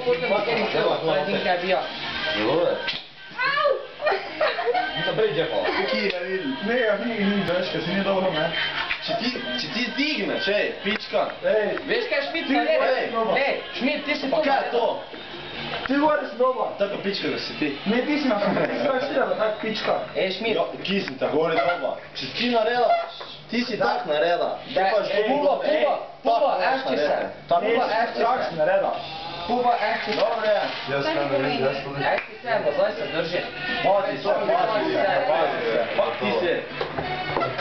potem nekaj šlo, to je nekaj bio. Deluje. Naprej džepo. Ne, ni težko, si ni dobro, ne? Če ti digneš, pička. Veš kaj Šmit naredi? Šmit, ti si to. Pa kaj je to? Ti govoriš dobro. Tako pička, da si ti. Ne, ti si na tak pička. Šmit. Ki sem tako govori doba. Če si ti narela, ti si tak narela. Puba, ešči se. Puba, ešči se. nareda. Puba, ešči se. Dobre. Jaz kaj ne vem, jaz to ne. Ešči se, da zdaj se drži. Pazi se. Pak ti se.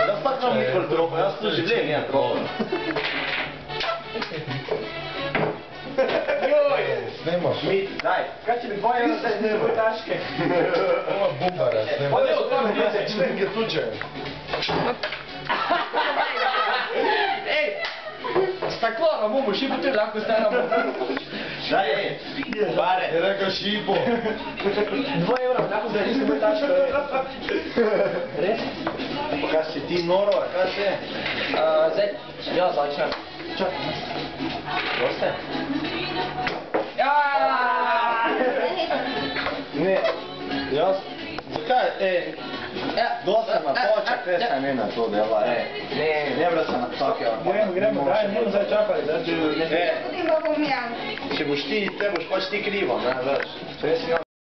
Jaz tak nam nikoli tropa, jaz to življenje je tropa. Snemaš. Šmit, daj. Kaj če bi 2 evra zdaj ne bo taške? Ova bumbara snemaš. Pa ne, odkar ti se. Členke tuče. Staklora, bomo šipo ti lahko stanemo. Daj, bare. Je rekel šipo. 2 evra, lahko zdaj nisem bolj taško. Res? Pa kaj si ti noro, kaj se? Zdaj, ja, začnem. Čakaj. Proste? Ne, jaz, zakaj, dosta na počak, kaj se ne na to dela, ne vre se na tako, Gremo, daj, ne bomo zdaj čakali, da če... če boš ti, te boš pač ti krivo, ne, veš.